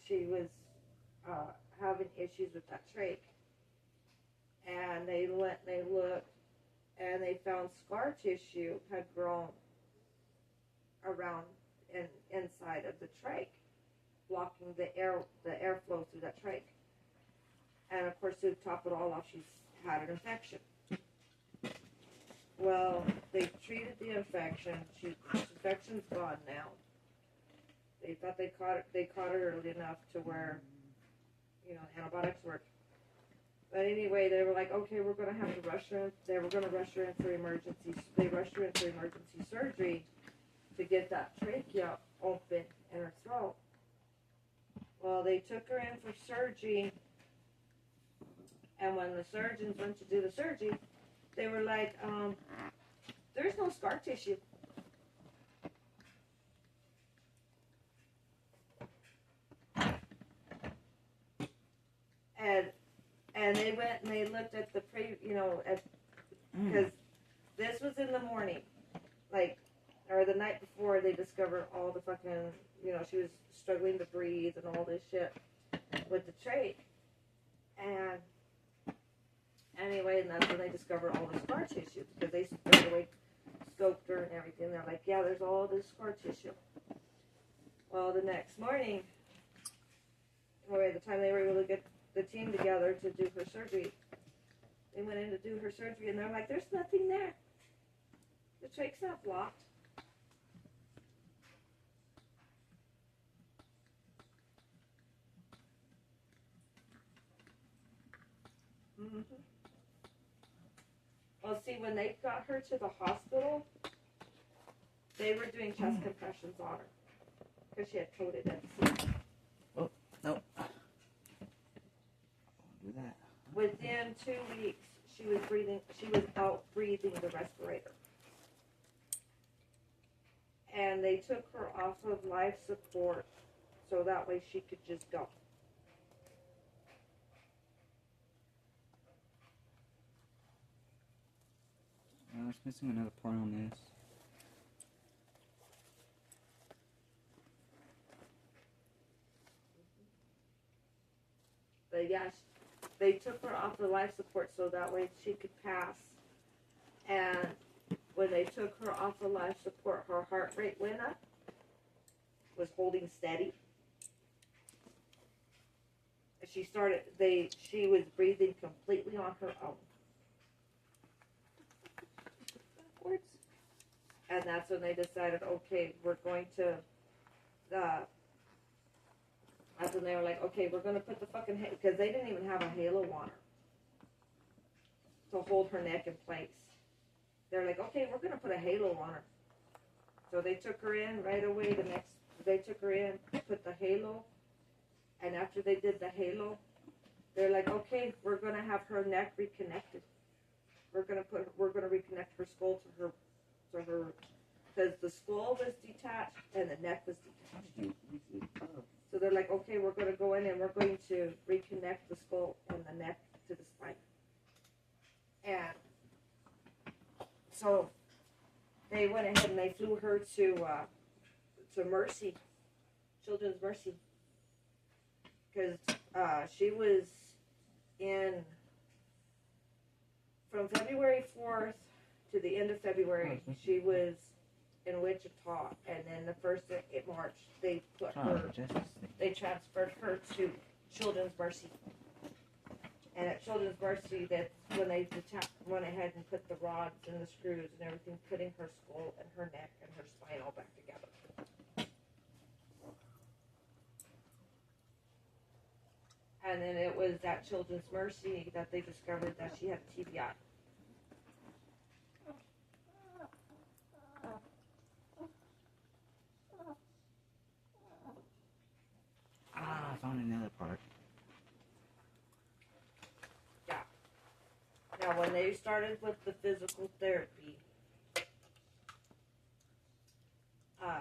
she was having issues with that trach. And they looked, and they found scar tissue had grown around inside of the trach, blocking the airflow through that trach. And of course, to top it all off, she's had an infection. Well, they treated the infection. The infection's gone now. They thought they caught it early enough to where, antibiotics worked. But anyway, they were like, okay, we're going to have to rush her in. They were going to rush her in for emergency. They rushed her in for emergency surgery to get that trachea open in her throat. Well, they took her in for surgery, and when the surgeons went to do the surgery, they were like, there's no scar tissue. And they went and they looked at the because this was in the morning, or the night before they discovered all the fucking, she was struggling to breathe and all this shit with the trach. And anyway, and that's when they discovered all the scar tissue, because they straight away scoped her and everything. They're like, yeah, there's all this scar tissue. Well, the next morning, by the time they were able to get the team together to do her surgery, they went in to do her surgery, and they're like, there's nothing there. The trach's not blocked. Mm-hmm. Well, see, when they got her to the hospital, they were doing chest compressions on her because she had coated MC. Oh, no. Do that. Within 2 weeks, she was out breathing the respirator. And they took her off of life support so that way she could just go. I was missing another part on this. But yeah, they took her off the life support so that way she could pass. And when they took her off the life support, her heart rate went up, was holding steady. She was breathing completely on her own. Backwards. And that's when they decided, okay, we're going to, that's when they were like, okay, we're going to put the fucking, because they didn't even have a halo on her to hold her neck in place. They're like, okay, we're going to put a halo on her. So they took her in right away. They took her in, put the halo, and after they did the halo, they're like, okay, we're going to have her neck reconnected. We're going to reconnect her skull to her, because the skull was detached and the neck was detached. So they're like, okay, we're going to go in and we're going to reconnect the skull and the neck to the spine. And so they went ahead and they flew her to Mercy, Children's Mercy, because she was from February 4th to the end of February, she was in Wichita, and then the 1st of March, they transferred her to Children's Mercy. And at Children's Mercy, that's when they went ahead and put the rods and the screws and everything, putting her skull and her neck and her spine all back together. And then it was at Children's Mercy that they discovered that she had TBI. I found another part. Yeah. Now, when they started with the physical therapy,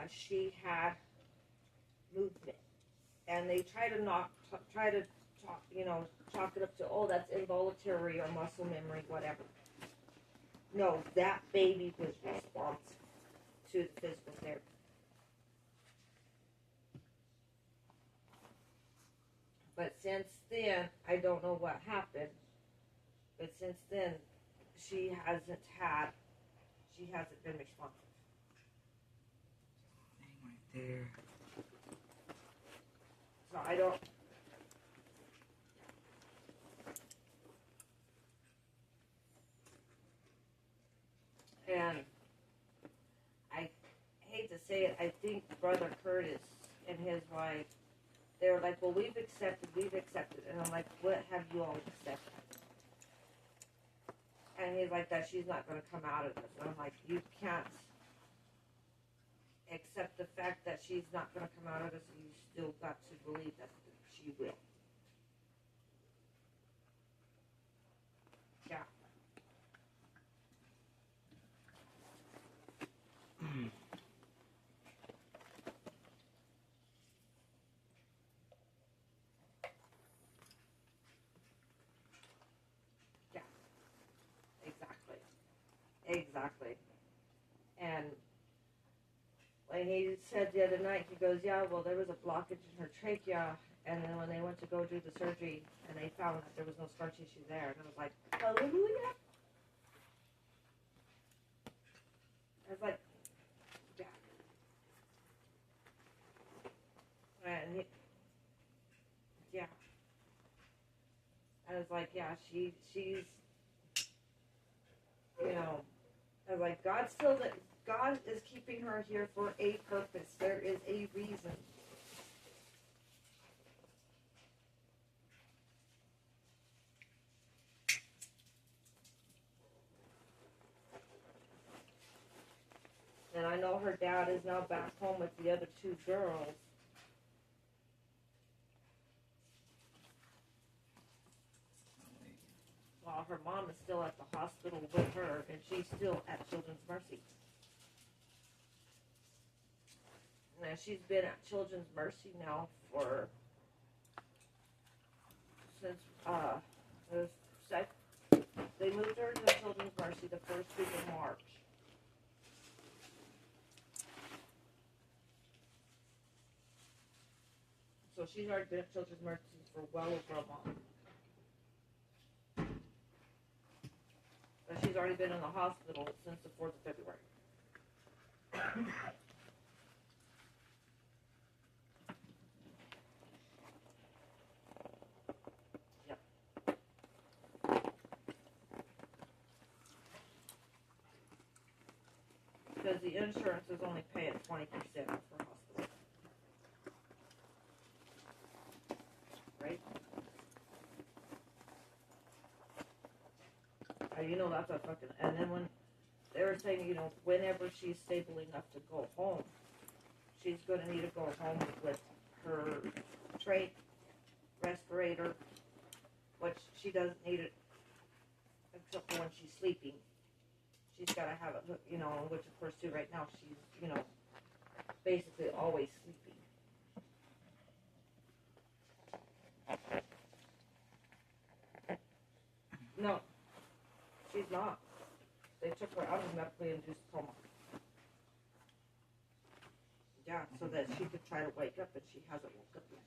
she had movement, and they try to chalk it up to, oh, that's involuntary or muscle memory, whatever. No, that baby was responsive to the physical therapy. But since then, I don't know what happened. But since then, she hasn't been responsive. Hang right there. So I don't. And I hate to say it, I think Brother Curtis and his wife, they were like, well, we've accepted. And I'm like, what have you all accepted? And he's like, that she's not going to come out of this. And I'm like, you can't accept the fact that she's not going to come out of this. You still got to believe that she will. Yeah. Yeah. Exactly. And when he said the other night, he goes, yeah, well, there was a blockage in her trachea. And then when they went to go do the surgery, and they found that there was no scar tissue there. And I was like, hallelujah. I was like, yeah. And yeah. I was like, yeah, she's, you know, I was like, God is keeping her here for a purpose. There is a reason. And I know her dad is now back home with the other two girls. While her mom is still at the hospital with her, and she's still at Children's Mercy. And she's been at Children's Mercy now since they moved her to Children's Mercy the first week of March. So she's already been at Children's Mercy for well over a month. But she's already been in the hospital since the 4th of February. Yep. Because the insurance is only paying 20% for hospital. Right? You know, that's a fucking... And then when they were saying, you know, whenever she's stable enough to go home, she's going to need to go home with her trach respirator, which she doesn't need it except for when she's sleeping. She's got to have it, you know, which of course too right now she's, you know, basically always sleeping. No, she's not. They took her out of medically induced coma. Yeah, so that she could try to wake up, but she hasn't woke up yet.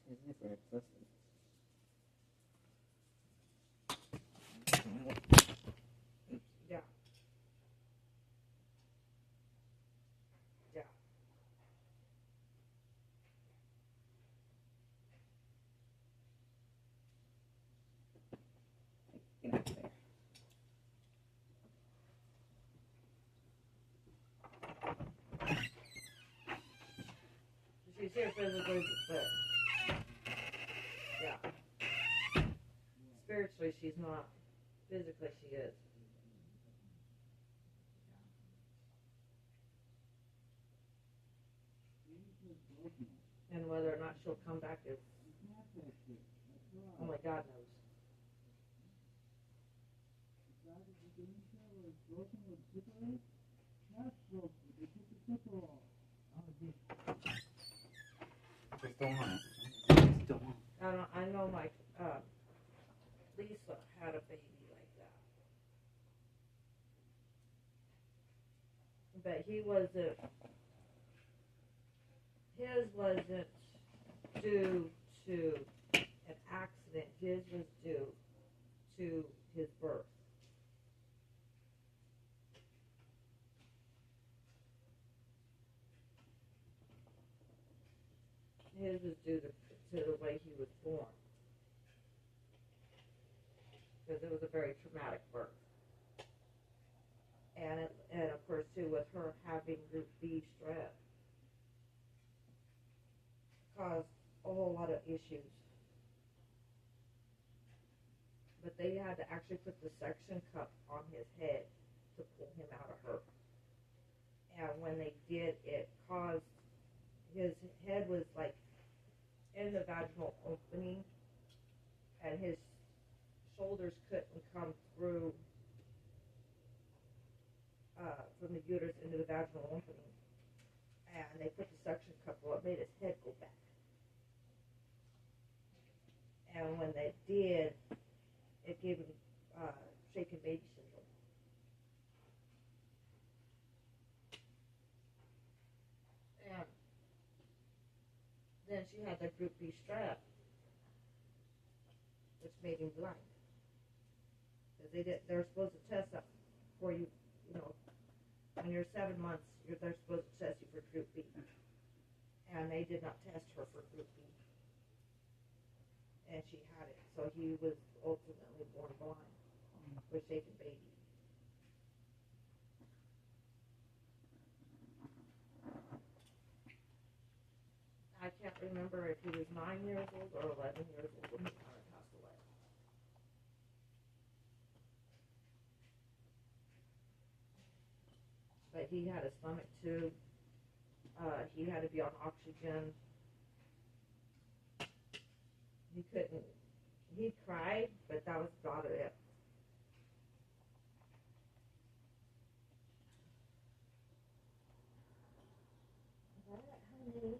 Excuse me for excessive. Yeah. Yeah. Get out there. She's here physically, but yeah. Spiritually, she's not. Physically, she is. And whether or not she'll come back is only God knows. They're still on it. Still on. I know my Lisa had a baby like that. but he wasn't. His wasn't due to an accident. His was due to his birth. His was due to the way he was born. Because it was a very traumatic birth. And of course, too, with her having group B strep, caused a whole lot of issues. But they had to actually put the suction cup on his head to pull him out of her. And when they did, it caused, his head was like in the vaginal opening, and his shoulders couldn't come through from the uterus into the vaginal opening. And they put the suction cup on, it made his head go back. And when they did, it gave him shaken baby syndrome. And then she had that group B strep, which made him blind. Because they're supposed to test that for you, you know, when you're 7 months, they're supposed to test you for group B. And they did not test her for group B. And she had it. So he was ultimately born blind with shaken baby. I can't remember if he was 9 years old or 11 years old when he kind of passed away. But he had a stomach tube. He had to be on oxygen. He couldn't. He cried, but that was about it. What, honey?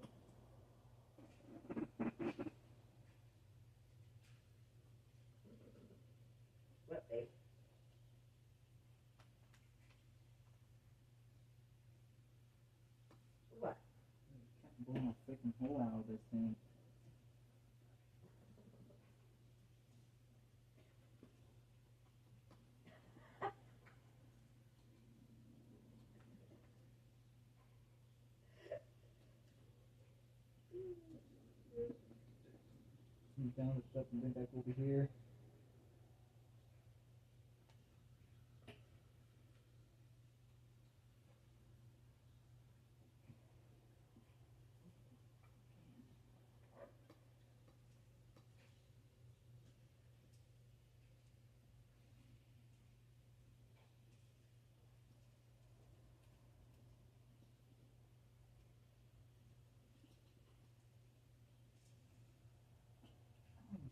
What, babe? What? Can't blow my freaking hole out of this thing. Move down the stuff and then back over here.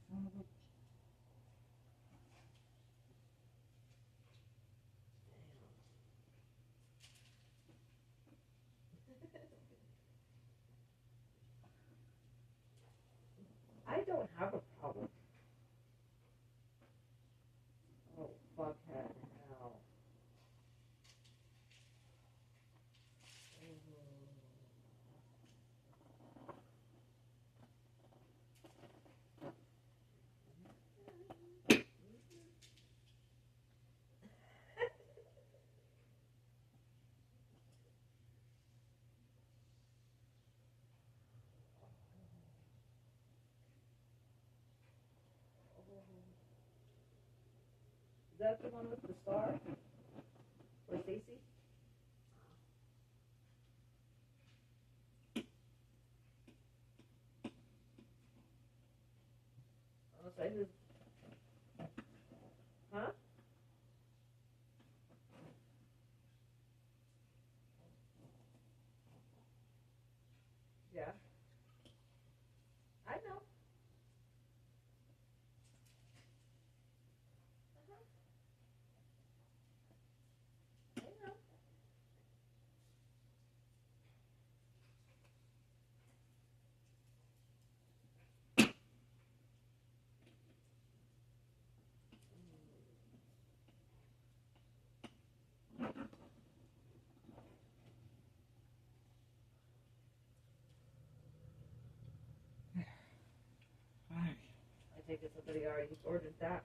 Son of a... I don't have a problem. Oh, fuckhead, hell. Is that the one with the star? Or Stacy? I'll say who's. Huh? Yeah. I know. I know. that somebody already ordered that.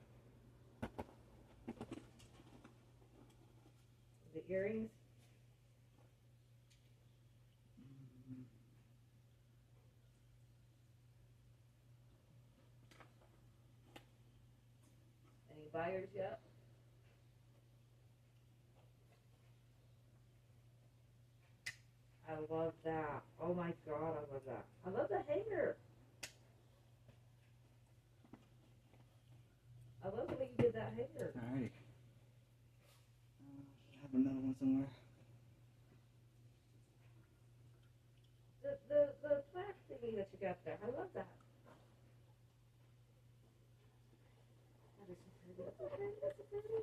The earrings. Any buyers yet? I love that. Oh my god, I love that. I love the hanger. I love the way you did that hanger. Alrighty. I have another one somewhere. The plaque thingy that you got there. I love that. That is so pretty. That's so pretty. That's so pretty.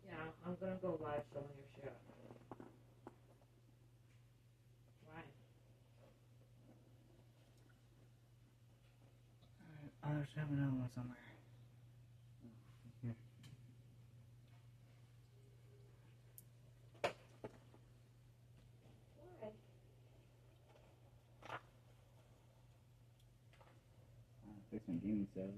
Yeah, I'm gonna go live showing your shit. Why? I just have another one somewhere. Here. Why? Fix my gaming setup.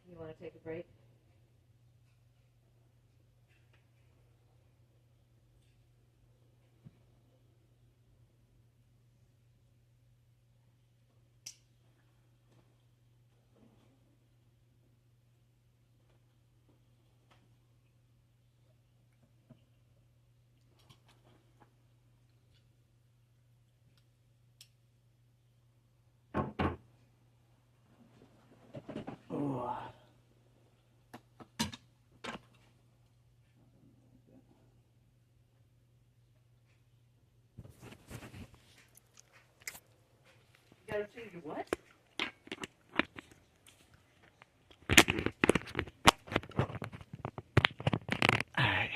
You wanna take a break? Oh. You gotta choose your what? Alright.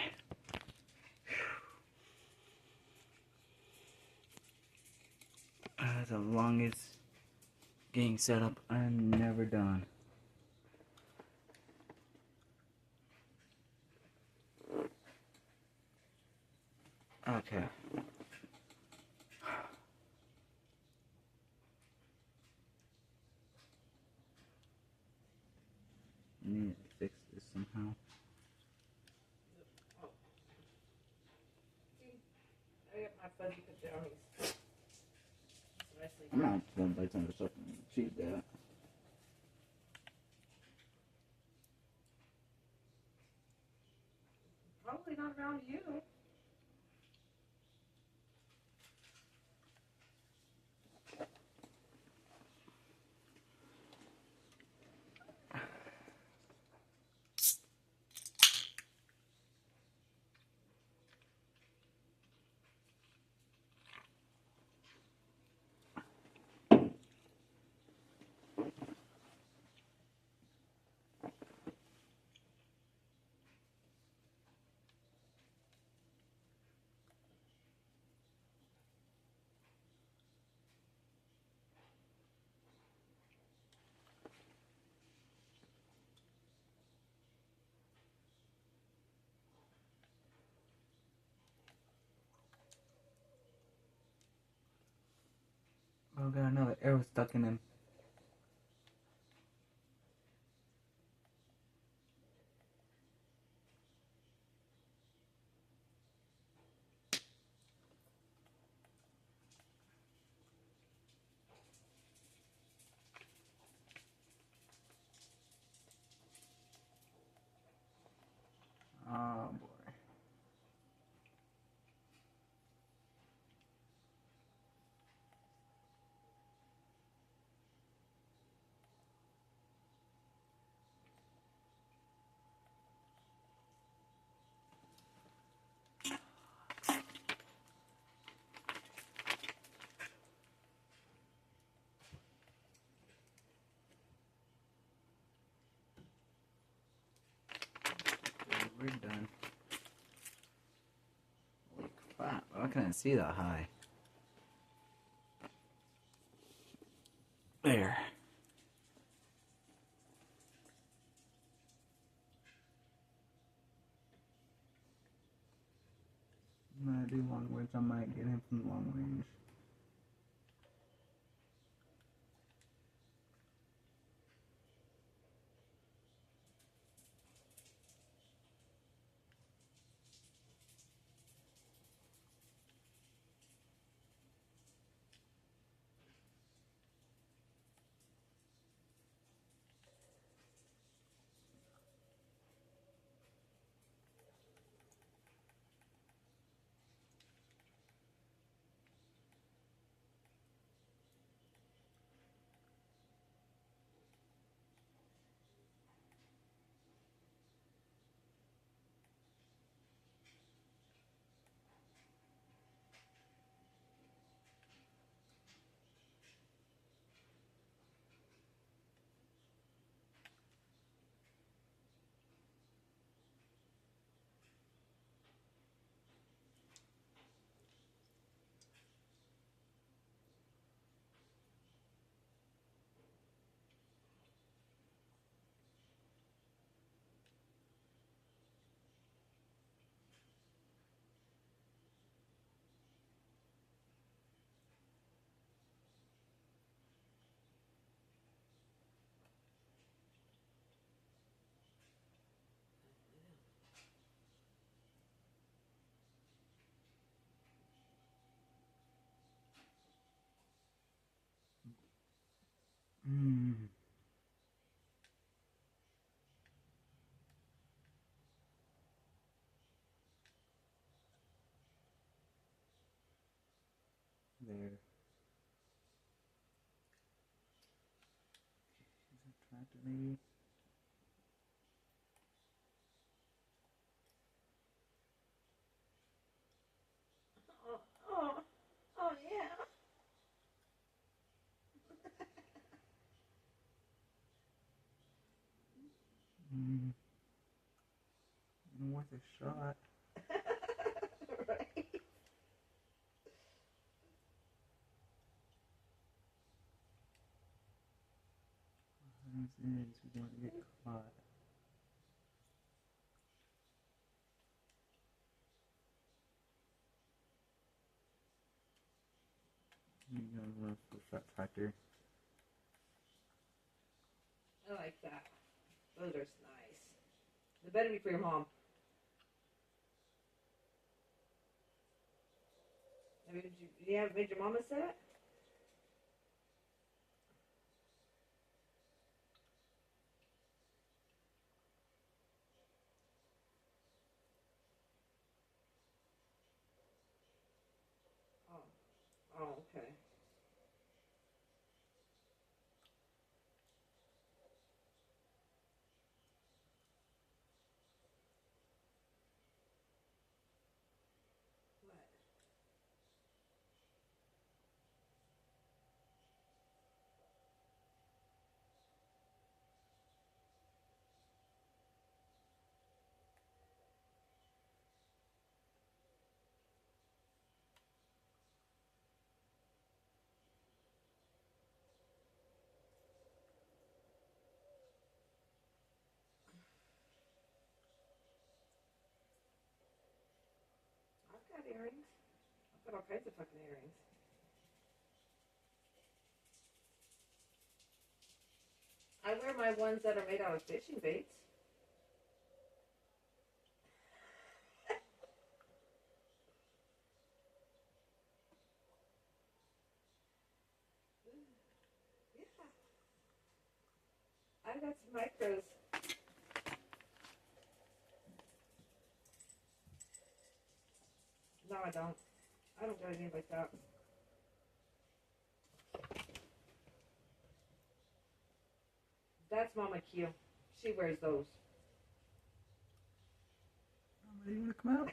The longest game setup I've never done. Okay. I need to fix this somehow. I got my fuzzy pajamas. I'm not going to buy some of the stuff and cheat that. Probably not around you. Oh, got another arrow stuck in him. we're done. Holy crap, I couldn't see that high. There. I'm gonna do long range, I might get him from long range. There. Is it tractor maybe? Oh yeah. Worth a shot. Right. We're going to get caught. You're going to run for that tractor. I like that. Those are nice. They better be for your mom. I mean, you have made your mama set? Oh. Oh, okay. What? I've got earrings. I've got all kinds of fucking earrings. I wear my ones that are made out of fishing baits. Yeah. I've got some micros. No, I don't. I don't got anything like that. That's Mama Q. She wears those. Oh, you want to come out?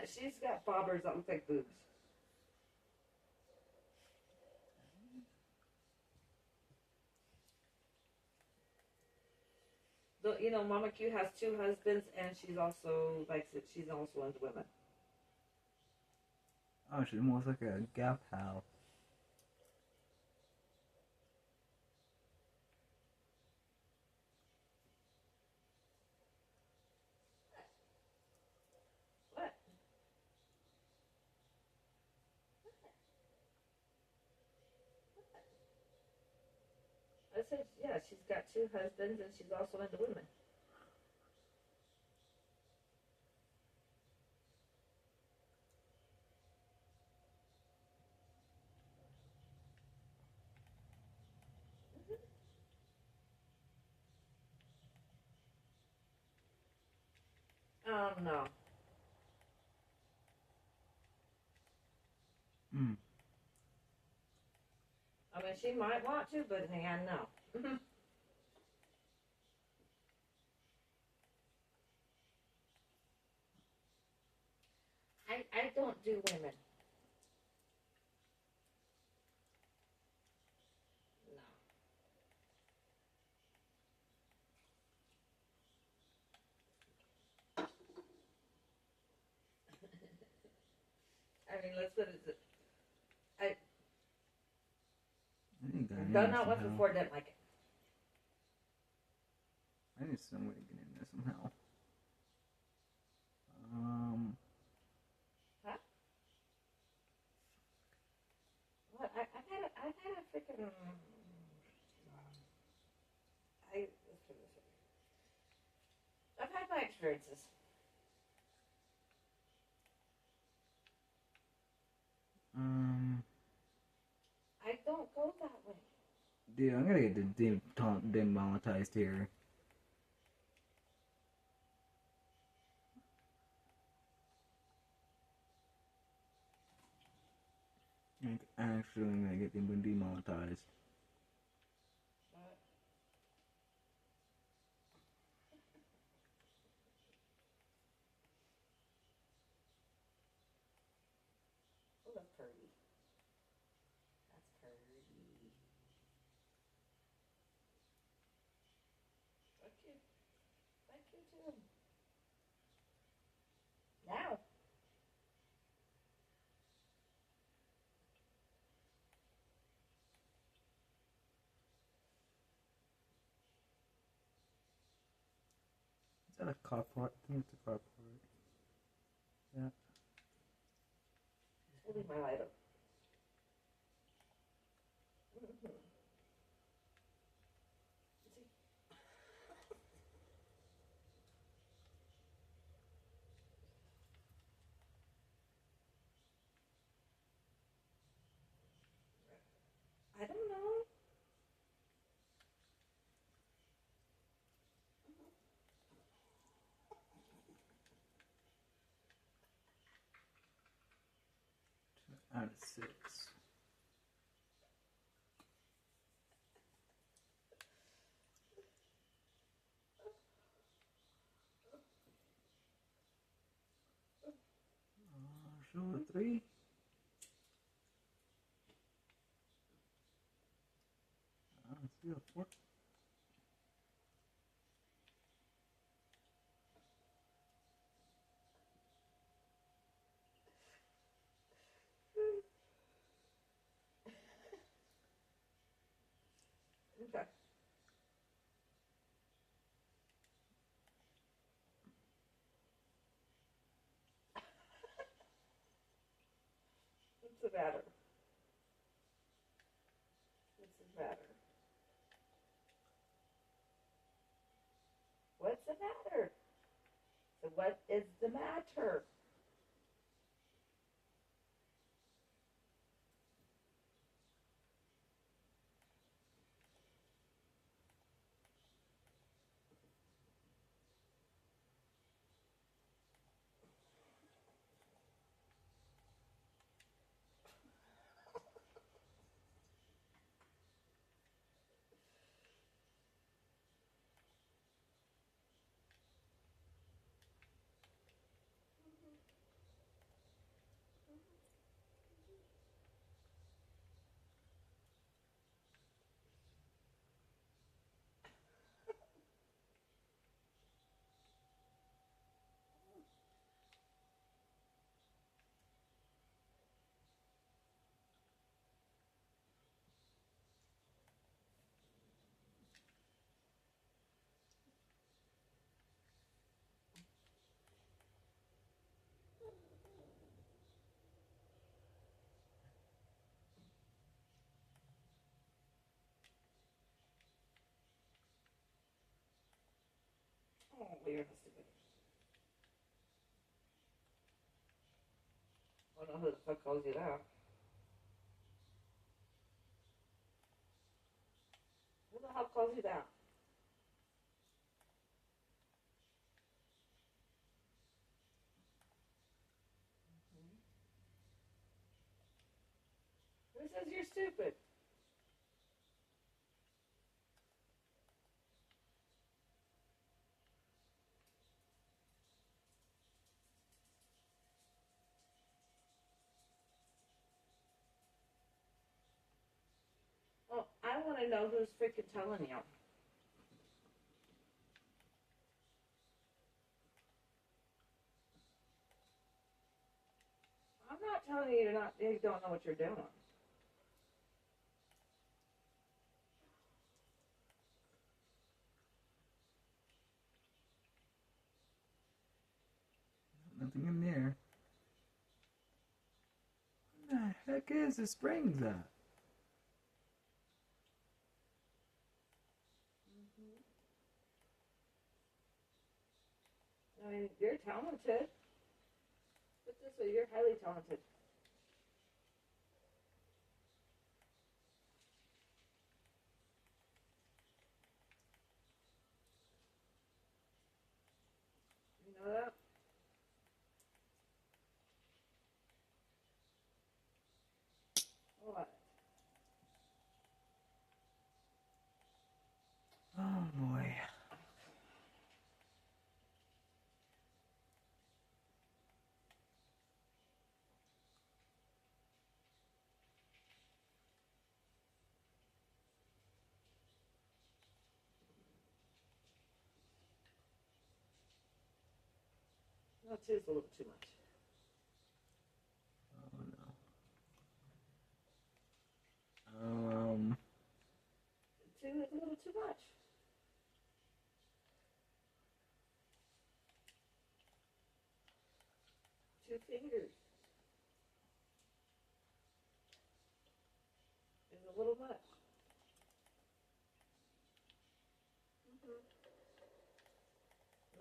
She's got bobbers that look like boobs. Mama Q has 2 husbands, and she's also she's also into women. Oh, she's more like a gal pal. What? I said, yeah, she's got 2 husbands, and she's also into women. No. Mm. I mean, she might want to, but no. I don't do women. No. I mean, let's put it. I think I Done need that once somehow. before, didn't like it. I need some way to get in there somehow. Huh? What? I've had a freaking. Let's put it this way. I've had my experiences. I don't go that way. Dude, I'm gonna get the demonetized here. Like, actually, I'm gonna get them demonetized. Oh, that's pretty. That's pretty. Thank you. Thank you too. Now. Is that a carport? I think it's a carport. Yeah. I'll leave my light up. Mm-hmm. I don't know. Out of 6. Show a 3. See a 4. Okay. What's the matter? What's the matter? What's the matter? So what is the matter? Well, you're not stupid. I don't know who the fuck calls you that. Who the hell calls you that? Who says you're stupid? Well, I want to know who's freaking telling you. I'm not telling you you don't know what you're doing. Nothing in there. What the heck is the springs at? I mean, you're talented. Put this way, you're highly talented. You know that? What? Oh boy. No, two's a little too much. Oh no. Two is a little too much. Two fingers is a little much.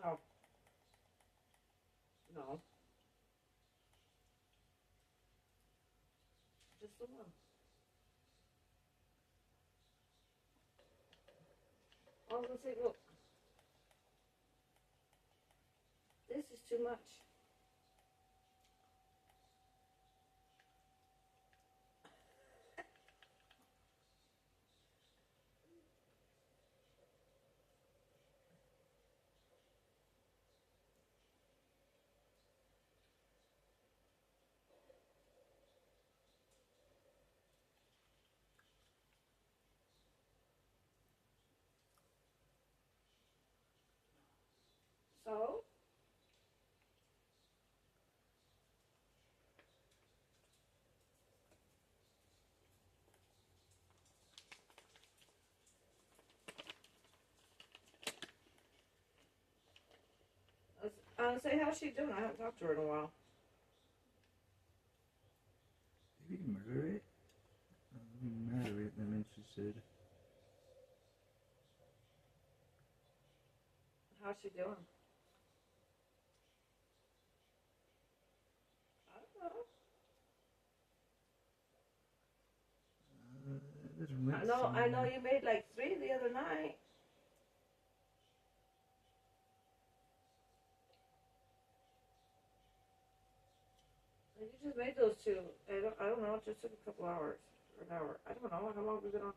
No. No. Just the one. I was gonna say, look, this is too much. So, I was say, how's she doing? I haven't talked to her in a while. Did we murder it? Murder it, I mean she said. How's she doing? I don't know. I know you made like 3 the other night. And you just made those 2. I don't know. It just took a couple hours or an hour. I don't know. How long have we been on?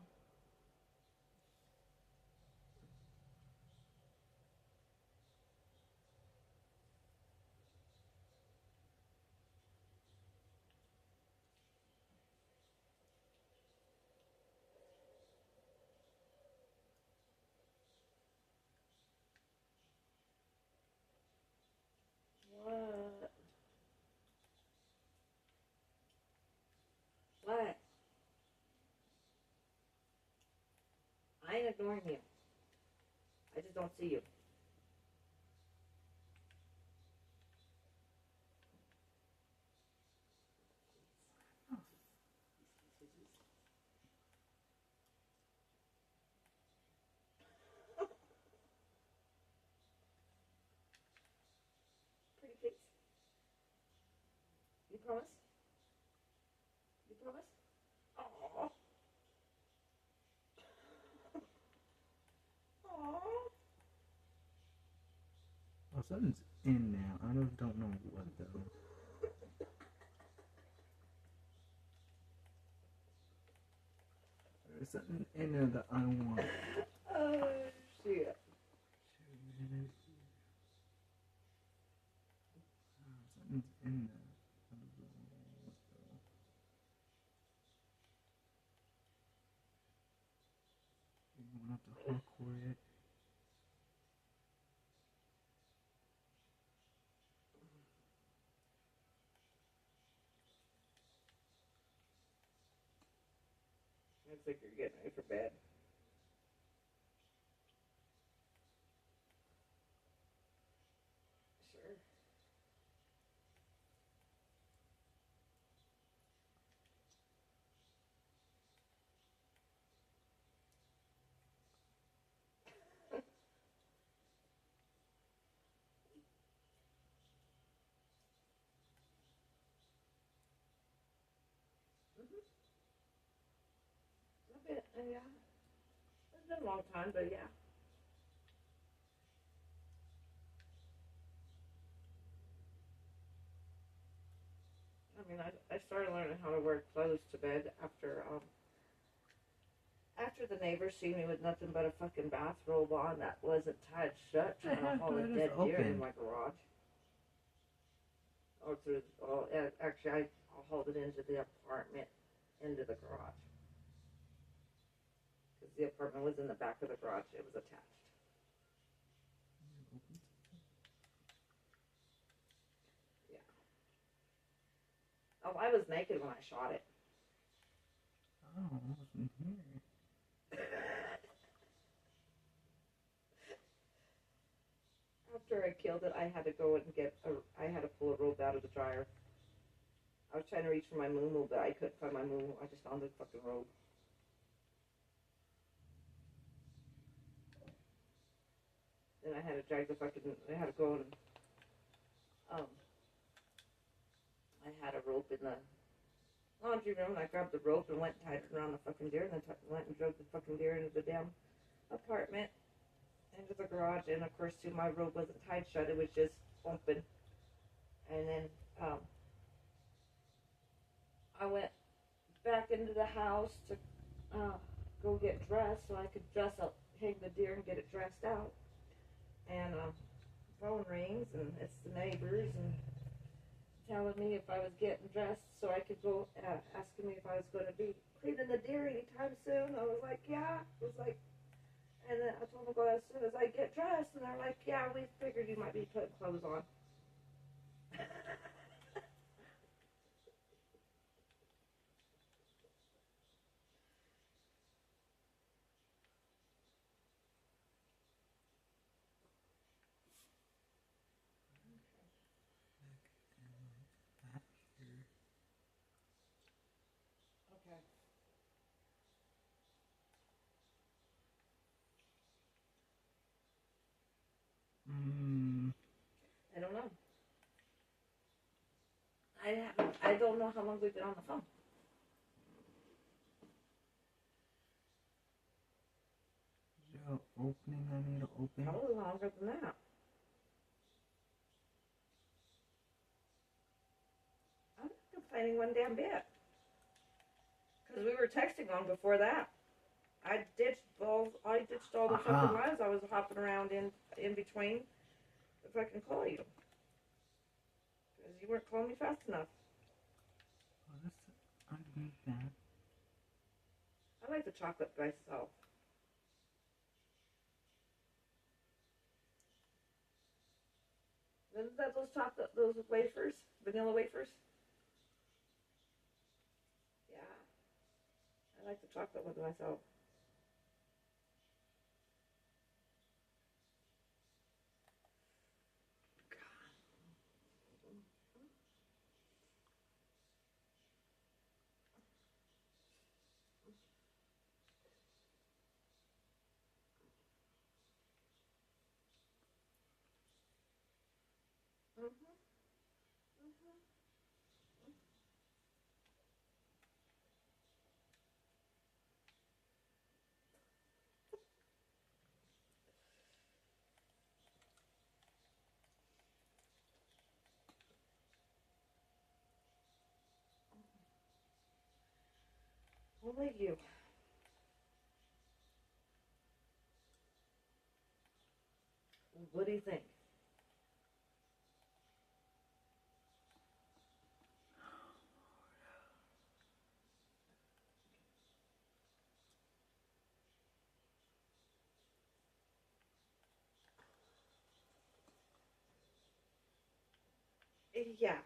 What? What? I ain't ignoring you. I just don't see you. promise? You promise? Aww. Aww. Oh, something's in now. I don't know what though. There's something in there that I want. Oh, shit. Something's in there. I don't know what though. You want to hook for it. I think you're getting ready for bed. Sure. A bit, yeah. It's been a long time, but yeah. I mean, I started learning how to wear clothes to bed after the neighbors see me with nothing but a fucking bathrobe on that wasn't tied shut, trying to haul a dead deer in my garage. Or through, oh, actually, I'll hold it into the apartment, into the garage. Because the apartment was in the back of the garage, it was attached. Yeah. Oh, I was naked when I shot it. Oh, it wasn't here. After I killed it, I had to go and I had to pull a rope out of the dryer. I was trying to reach for my moo but I couldn't find my moo. I just found the fucking rope. Then I had to drag I had to go and, I had a rope in the laundry room, and I grabbed the rope and went and tied it around the fucking deer, and then went and drove the fucking deer into the damn apartment, into the garage, and of course, too, my rope wasn't tied shut, it was just open. And then, I went back into the house to, go get dressed so I could hang the deer and get it dressed out. And, phone rings, and it's the neighbors, and telling me if I was getting dressed so I could go, asking me if I was going to be cleaning the deer anytime soon. I was like, yeah. I was like, and then I told them to go as soon as I get dressed, and they're like, yeah, we figured you might be putting clothes on. Okay. I don't know. I don't know how long we've been on the phone. Is there an opening I need to open? Probably longer than that. I'm not complaining one damn bit. Because we were texting on before that. I ditched all the fucking lives I was hopping around in between if I can call you. Because you weren't calling me fast enough. Oh, that's underneath that. I like the chocolate myself. Isn't that those wafers? Vanilla wafers? Yeah. I like the chocolate one myself. Only you. What do you think? Yeah.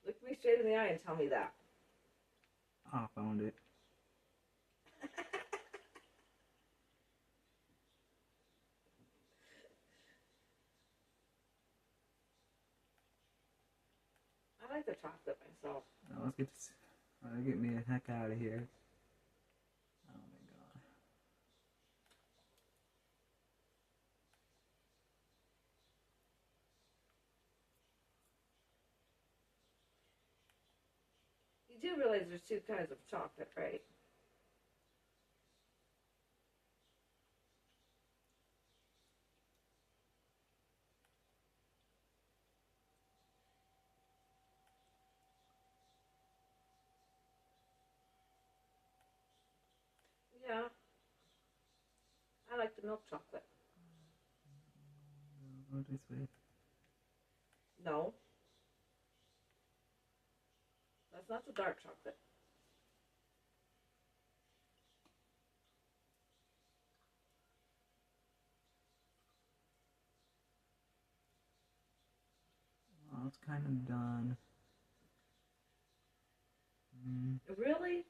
Look me straight in the eye and tell me that. I found it. I like the chocolate myself. Now let's get this. Get me the heck out of here. Oh my god. You do realize there's two kinds of chocolate, right? Yeah. I like the milk chocolate. Go this way. No. That's not the dark chocolate. Oh, it's kind of done. Really?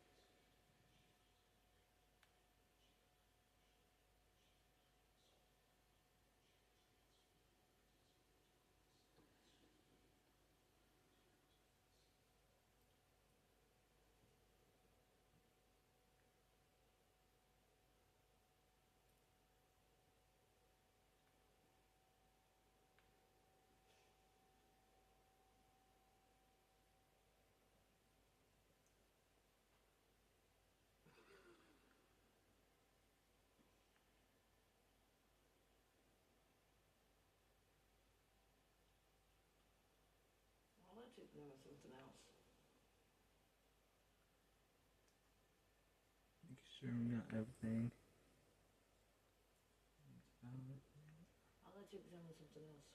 I'll let you know something else. Make sure we got everything. I'll let you examine something else.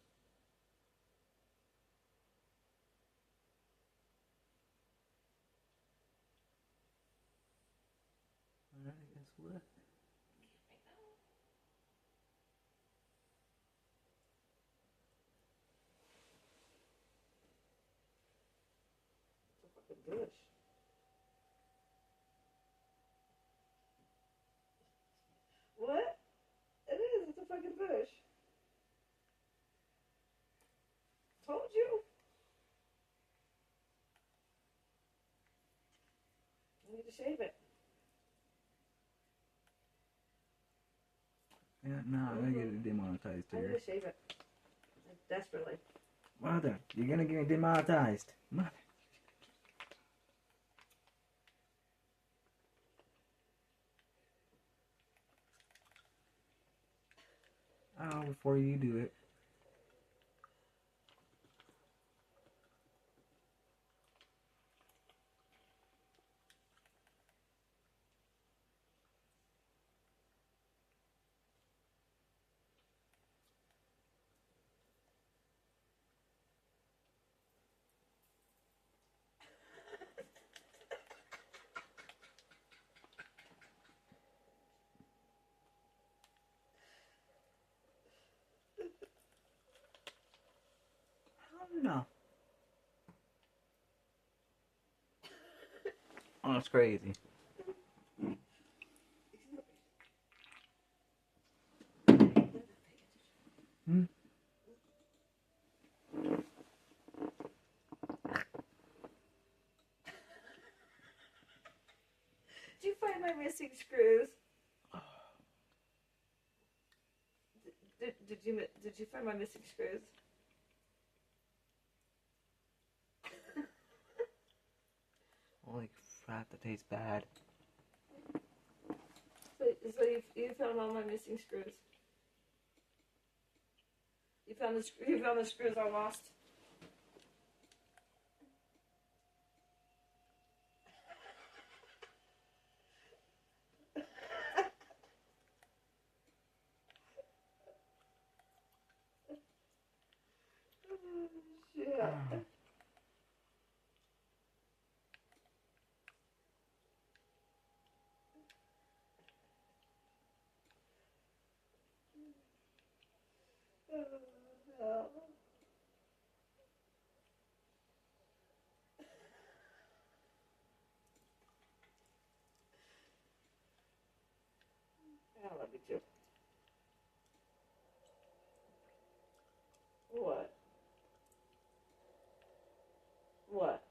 Alright, guess what? It's a fucking bush. What? It is. It's a fucking bush. Told you. I need to shave it. Yeah, no, I'm gonna get it demonetized I need here. to shave it. Desperately. Mother, you're gonna get me demonetized. Mother. Oh, before you do it. No. Oh, that's crazy. Hmm? Did you find my missing screws? Did you find my missing screws? Holy crap, that tastes bad. So you found all my missing screws. You found the screws I lost. No. I love you too. What? What?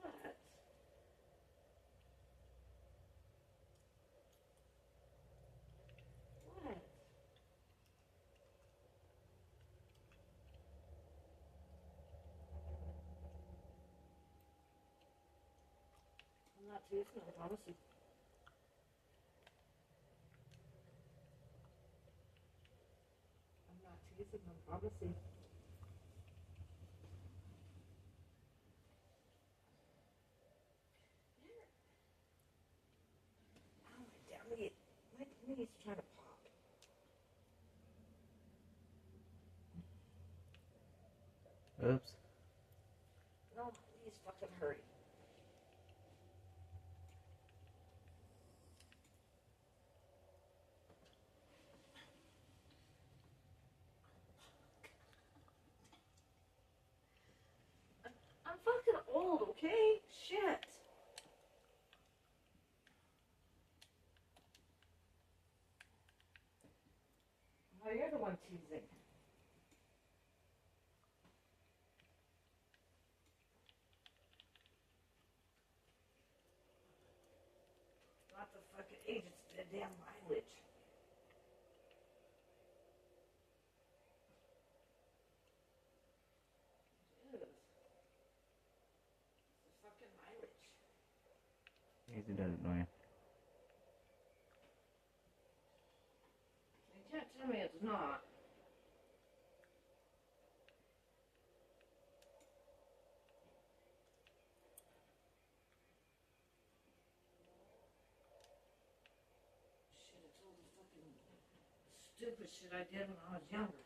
What? What? I'm not teasing, I promise you. I'm not teasing, I promise you. Oh, my damn knee. My knee's trying to pop. Oops. No, my knee's fucking hurting. I'm fucking old, okay? Shit. Oh, you're the one teasing. Not the fucking age, it's the damn mileage. It is. It's the fucking mileage. Easy does it, Dwayne. You can't tell me it's not. Shit, it's all the fucking stupid shit I did when I was younger.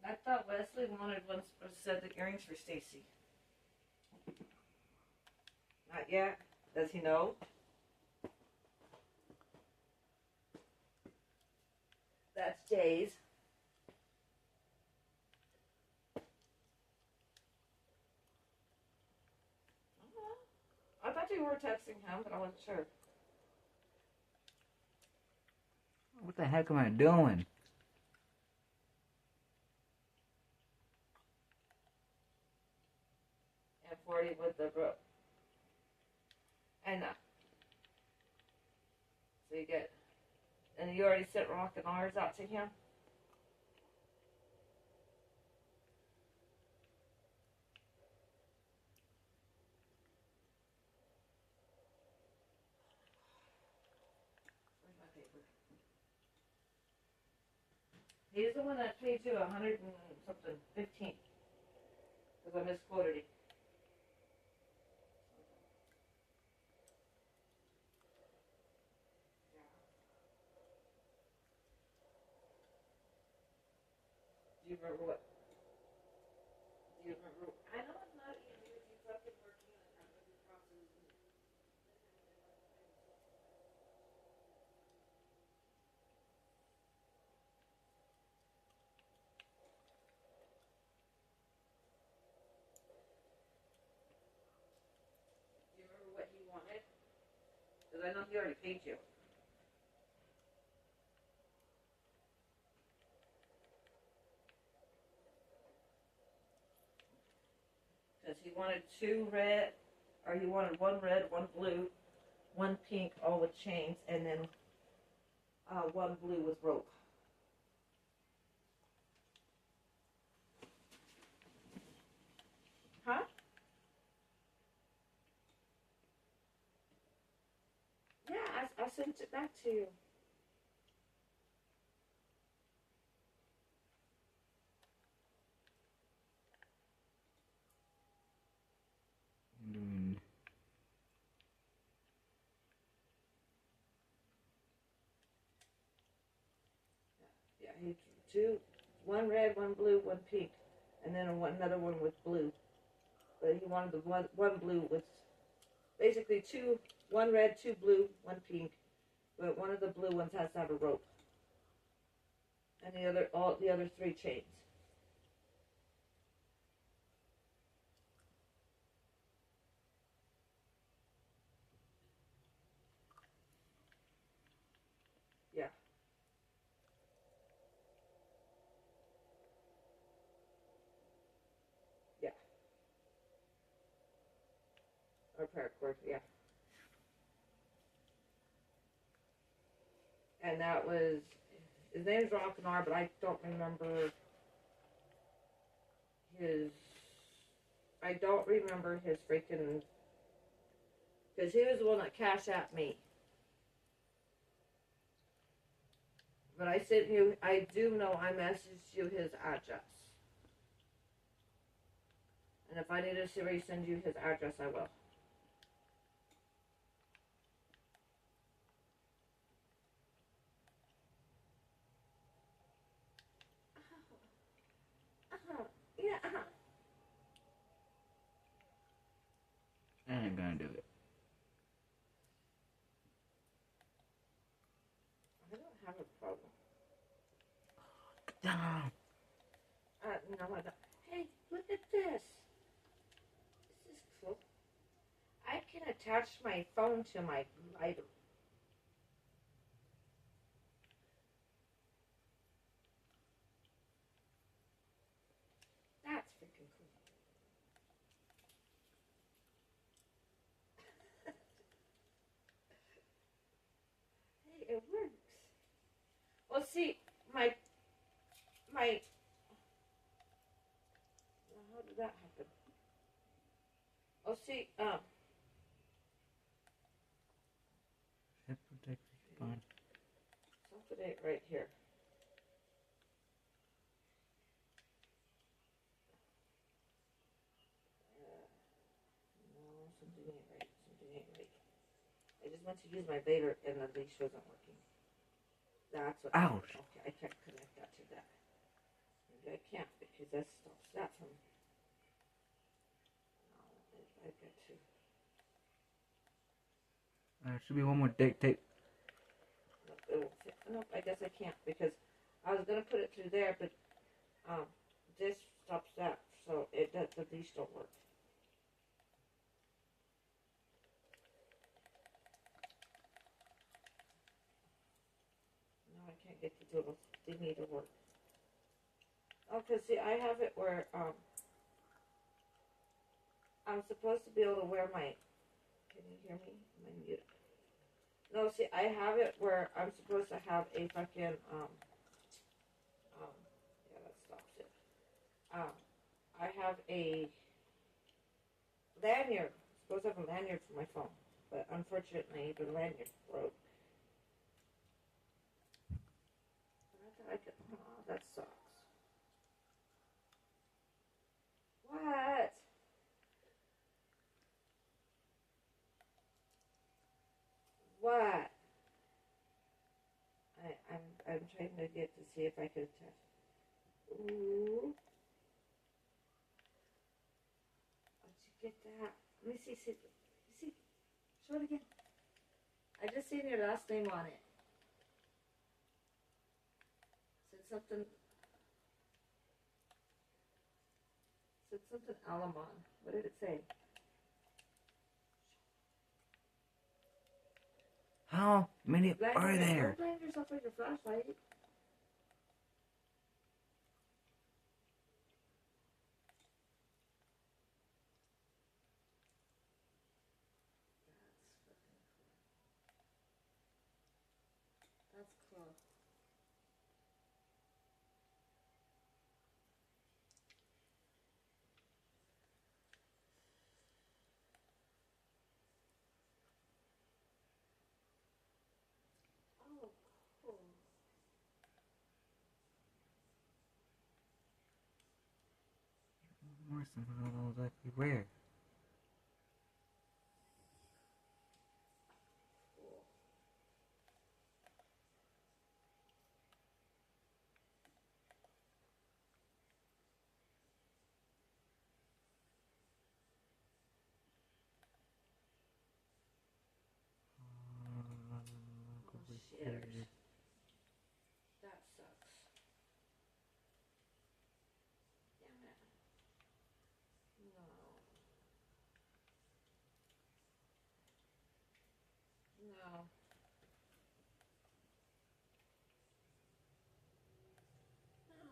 I thought Wesley wanted one said the earrings for Stacy. Not yet. Does he know? That's Jay's. I thought you were texting him, but I wasn't sure. What the heck am I doing? And 40 with the brook. And so you get, and you already sent Rock and ours out to him? Where's my paper? He's the one that paid you 100 and something, 15. Because I misquoted him. Do you remember what? Do you remember? I know it's not easy with you fucking working and having to do crosses. Do you remember what he wanted? Because I know he already paid you. Because he wanted 2 red, or he wanted 1 red, 1 blue, 1 pink, all with chains, and then 1 blue with rope. Huh? Yeah, I sent it back to you. Doing Yeah, he two, one red, one blue, one pink, and then another one with blue. But he wanted the one blue with basically two, one red, two blue, one pink. But one of the blue ones has to have a rope, and all the other three chains. Yeah. Yeah. Or paracord, yeah. And that was, his name's Rockanar, but I don't remember his freaking, because he was the one that cashed at me. But I do know I messaged you his address. And if I need to resend you his address, I will. Yeah. I ain't gonna do it. I don't have a problem. Down. No, I don't. Hey, look at this. This is cool. I can attach my phone to my lighter. That's freaking cool. Hey, it works. Well, see, my. How did that happen? Oh, see, Head protector, fine. something right here. No, something ain't right. Something ain't right. I just went to use my Vader and the leash wasn't working. That's what. Ouch. Okay, I can't connect that to that. Maybe I can't because that stops that from. No, I got to. There should be one more duct tape. Nope, it won't fit. Nope, I guess I can't because I was gonna put it through there, but this stops that, so the leash don't work. No, I can't get the little thingy to work. Oh, cause see, I have it where I'm supposed to be able to wear my. Can you hear me? Am I muted? No, see, I have it where I'm supposed to have a fucking yeah, that stops it. I have a lanyard. I'm supposed to have a lanyard for my phone, but unfortunately, the lanyard broke. I thought I could. Oh, that sucks. What? What? I'm trying to get to see if I could attach. Ooh. How'd you get that? Let me see. See. Show it again. I just seen your last name on it. Said something. Said something Alamon. What did it say? How many are there? Don't blame yourself with your flashlight. That's cool. more somewhere. I don't know exactly where. Go over Shitters. here. That sucks. Damn it. No. No.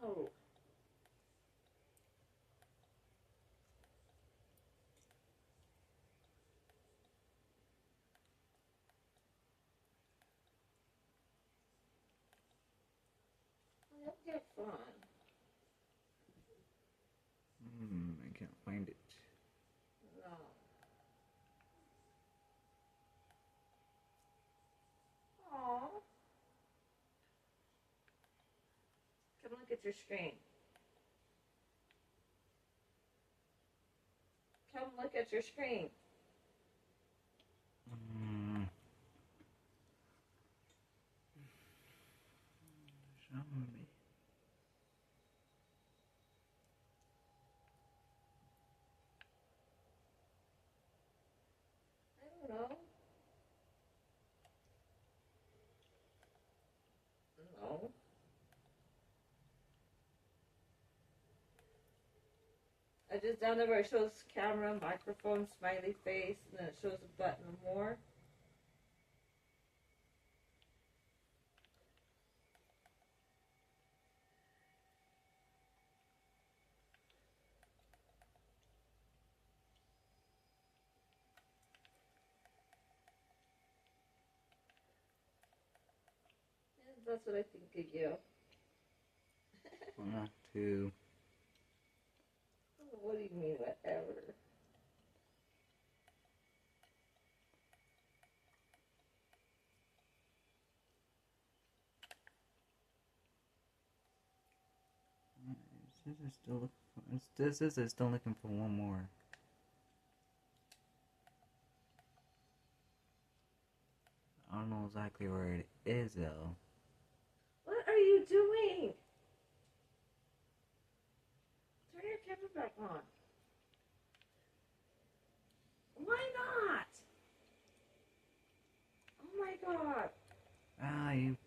No. I don't get fun. I can't find it. No. Aw. Come look at your screen. Come look at your screen. Show me. I don't know. No. I just down there where it shows camera, microphone, smiley face, and then it shows a button of more. And that's what I think of you. Not to. What do you mean, whatever? This is still looking for one more. I don't know exactly where it is though. What are you doing? Turn your camera back on. Why not? Oh my god. Ah, you.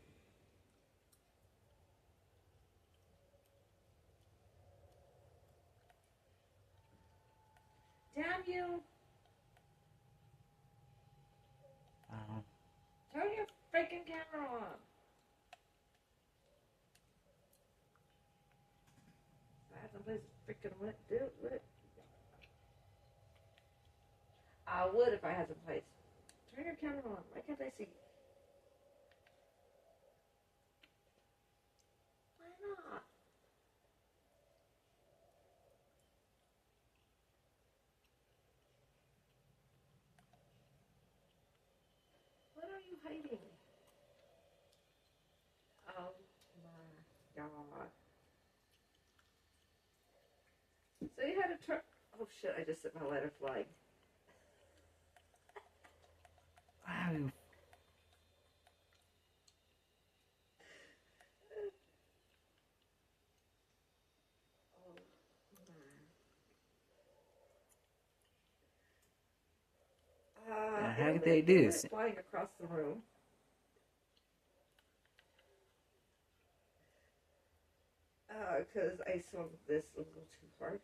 Damn you. Turn your freaking camera on. I had someplace freaking what? Do it. I would if I had someplace. Turn your camera on. Why can't I see? Why not? What are you hiding? Oh my god. So you had to turn. Oh shit, I just set my letter flag. Wow, you. Oh my. The heck they do? It went flying across the room. Because I swung this a little too hard.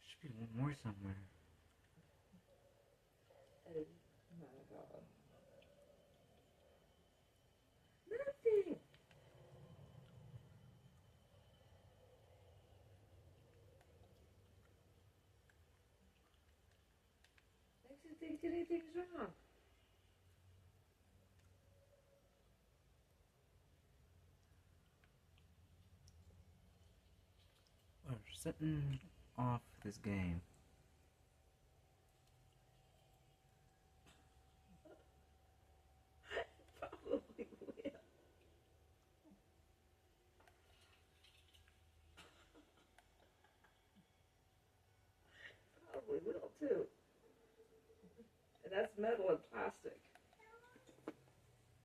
Should be one more somewhere. Oh my god. Nothing. Makes you think anything's wrong. We're setting off this game. Probably probably will too. And that's metal and plastic.